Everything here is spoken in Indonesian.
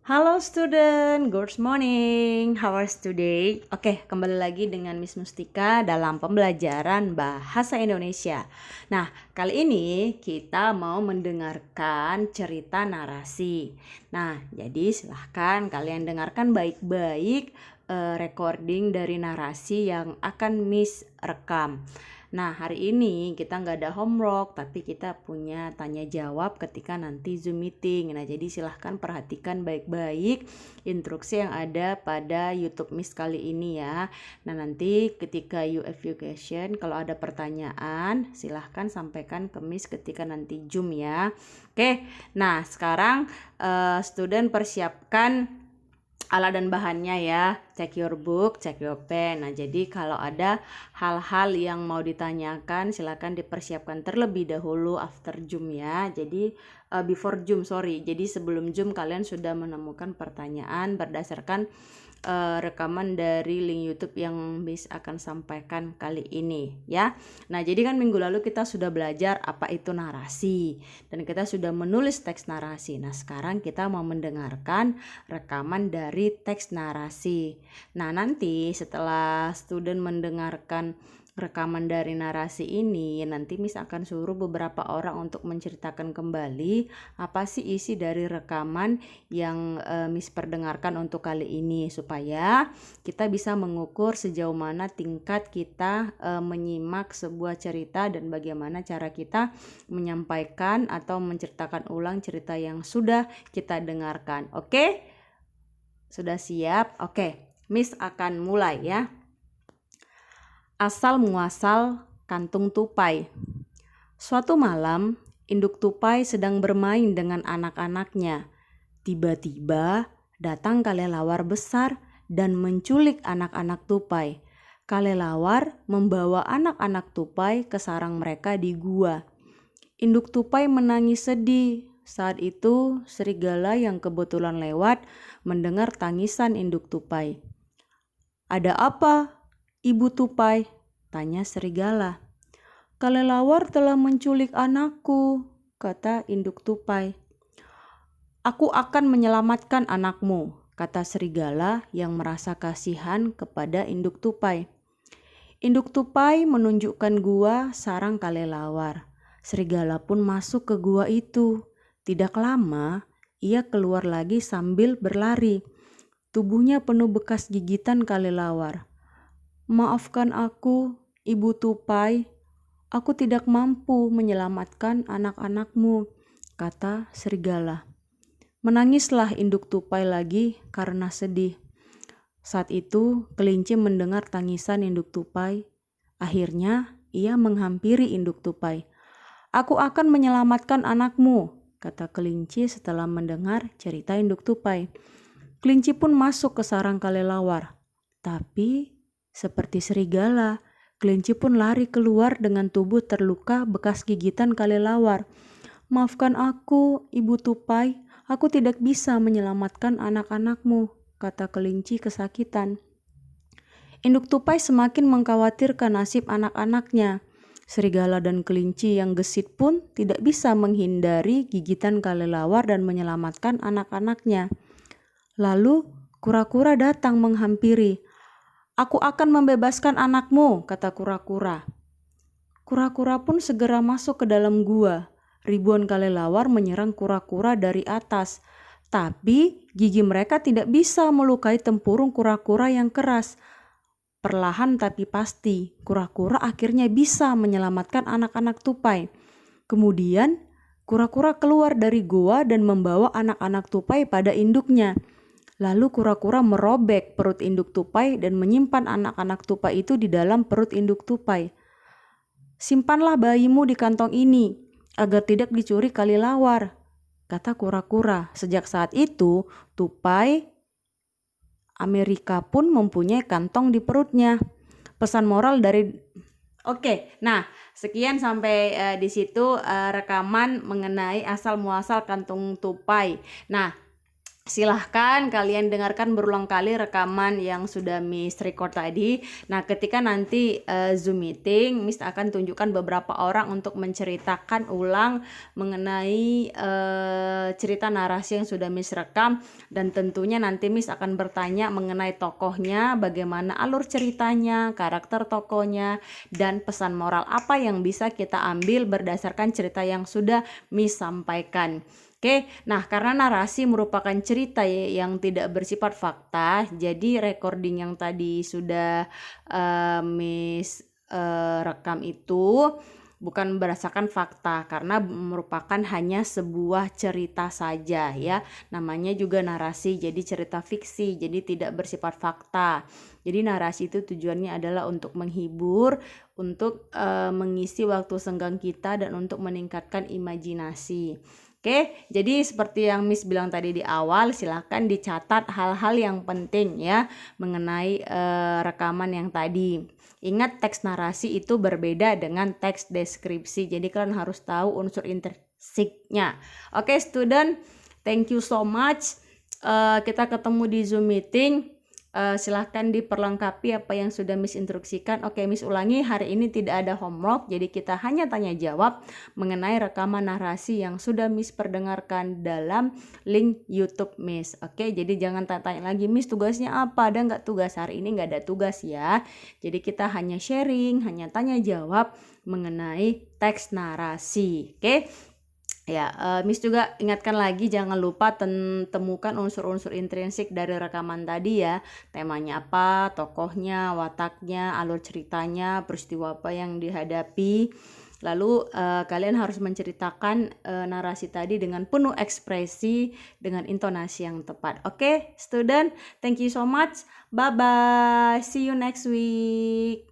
Halo student, good morning. How are you today? Oke, kembali lagi dengan Miss Mustika dalam pembelajaran Bahasa Indonesia. Nah, kali ini kita mau mendengarkan cerita narasi. Nah, jadi silahkan kalian dengarkan baik-baik recording dari narasi yang akan Miss rekam. Nah, hari ini kita nggak ada homework, tapi kita punya tanya jawab ketika nanti Zoom meeting. Nah, jadi silahkan perhatikan baik-baik instruksi yang ada pada YouTube Miss kali ini ya. Nah, nanti ketika you evaluation, kalau ada pertanyaan, silahkan sampaikan ke Miss ketika nanti Zoom ya. Oke, nah sekarang student persiapkan alat dan bahannya ya, check your book, check your pen. Nah, jadi kalau ada hal-hal yang mau ditanyakan silakan dipersiapkan terlebih dahulu after Zoom ya. Jadi before Zoom, sorry. Jadi sebelum Zoom kalian sudah menemukan pertanyaan berdasarkan rekaman dari link YouTube yang Miss akan sampaikan kali ini ya. Nah, jadi kan minggu lalu kita sudah belajar apa itu narasi dan kita sudah menulis teks narasi. Nah, sekarang kita mau mendengarkan rekaman dari teks narasi. Nah, nanti setelah student mendengarkan rekaman dari narasi ini, nanti Miss akan suruh beberapa orang untuk menceritakan kembali apa sih isi dari rekaman yang Miss perdengarkan untuk kali ini, supaya kita bisa mengukur sejauh mana tingkat kita menyimak sebuah cerita dan bagaimana cara kita menyampaikan atau menceritakan ulang cerita yang sudah kita dengarkan. Oke? Sudah siap? Oke, Miss akan mulai ya. Asal muasal kantung tupai. Suatu malam, induk tupai sedang bermain dengan anak-anaknya. Tiba-tiba datang kelelawar besar dan menculik anak-anak tupai. Kelelawar membawa anak-anak tupai ke sarang mereka di gua. Induk tupai menangis sedih. Saat itu, serigala yang kebetulan lewat mendengar tangisan induk tupai. "Ada apa, Ibu tupai?" tanya serigala. "Kelelawar telah menculik anakku," kata induk tupai. "Aku akan menyelamatkan anakmu," kata serigala yang merasa kasihan kepada induk tupai. Induk tupai menunjukkan gua sarang kelelawar. Serigala pun masuk ke gua itu. Tidak lama, ia keluar lagi sambil berlari. Tubuhnya penuh bekas gigitan kelelawar. "Maafkan aku, Ibu tupai. Aku tidak mampu menyelamatkan anak-anakmu," kata serigala. Menangislah induk tupai lagi karena sedih. Saat itu kelinci mendengar tangisan induk tupai. Akhirnya ia menghampiri induk tupai. "Aku akan menyelamatkan anakmu," kata kelinci setelah mendengar cerita induk tupai. Kelinci pun masuk ke sarang kelelawar. Tapi seperti serigala, kelinci pun lari keluar dengan tubuh terluka bekas gigitan kelelawar. "Maafkan aku, Ibu tupai. Aku tidak bisa menyelamatkan anak-anakmu," kata kelinci kesakitan. Induk tupai semakin mengkhawatirkan nasib anak-anaknya. Serigala dan kelinci yang gesit pun tidak bisa menghindari gigitan kelelawar dan menyelamatkan anak-anaknya. Lalu kura-kura datang menghampiri. "Aku akan membebaskan anakmu," kata kura-kura. Kura-kura pun segera masuk ke dalam gua. Ribuan kelelawar menyerang kura-kura dari atas. Tapi gigi mereka tidak bisa melukai tempurung kura-kura yang keras. Perlahan tapi pasti, kura-kura akhirnya bisa menyelamatkan anak-anak tupai. Kemudian, kura-kura keluar dari gua dan membawa anak-anak tupai pada induknya. Lalu kura-kura merobek perut induk tupai dan menyimpan anak-anak tupai itu di dalam perut induk tupai. "Simpanlah bayimu di kantong ini agar tidak dicuri kelelawar," kata kura-kura. Sejak saat itu, tupai Amerika pun mempunyai kantong di perutnya. Pesan moral dari Oke, nah sekian sampai di situ rekaman mengenai asal muasal kantung tupai. Nah, Silahkan kalian dengarkan berulang kali rekaman yang sudah Miss record tadi. Nah, ketika nanti Zoom meeting, Miss akan tunjukkan beberapa orang untuk menceritakan ulang mengenai cerita narasi yang sudah Miss rekam. Dan tentunya nanti Miss akan bertanya mengenai tokohnya, bagaimana alur ceritanya, karakter tokohnya, dan pesan moral apa yang bisa kita ambil berdasarkan cerita yang sudah Miss sampaikan. Oke, nah karena narasi merupakan cerita yang tidak bersifat fakta, jadi recording yang tadi sudah Miss rekam itu bukan berdasarkan fakta karena merupakan hanya sebuah cerita saja ya. Namanya juga narasi, jadi cerita fiksi, jadi tidak bersifat fakta. Jadi narasi itu tujuannya adalah untuk menghibur, untuk mengisi waktu senggang kita dan untuk meningkatkan imajinasi. Oke, jadi seperti yang Miss bilang tadi di awal, silahkan dicatat hal-hal yang penting ya mengenai rekaman yang tadi. Ingat, teks narasi itu berbeda dengan teks deskripsi, jadi kalian harus tahu unsur intrinsiknya. Oke, student, thank you so much. Kita ketemu di Zoom meeting. Silahkan diperlengkapi apa yang sudah Miss instruksikan. Oke, Miss ulangi, hari ini tidak ada homework, jadi kita hanya tanya jawab mengenai rekaman narasi yang sudah Miss perdengarkan dalam link YouTube Miss. Oke, jadi jangan tanya lagi, Miss tugasnya apa, ada nggak tugas? Hari ini nggak ada tugas ya. Jadi kita hanya sharing, hanya tanya jawab mengenai teks narasi. Oke. Ya, Miss juga ingatkan lagi jangan lupa temukan unsur-unsur intrinsik dari rekaman tadi ya. Temanya apa, tokohnya, wataknya, alur ceritanya, peristiwa apa yang dihadapi. Lalu kalian harus menceritakan narasi tadi dengan penuh ekspresi, dengan intonasi yang tepat. Oke, student, thank you so much. Bye-bye. See you next week.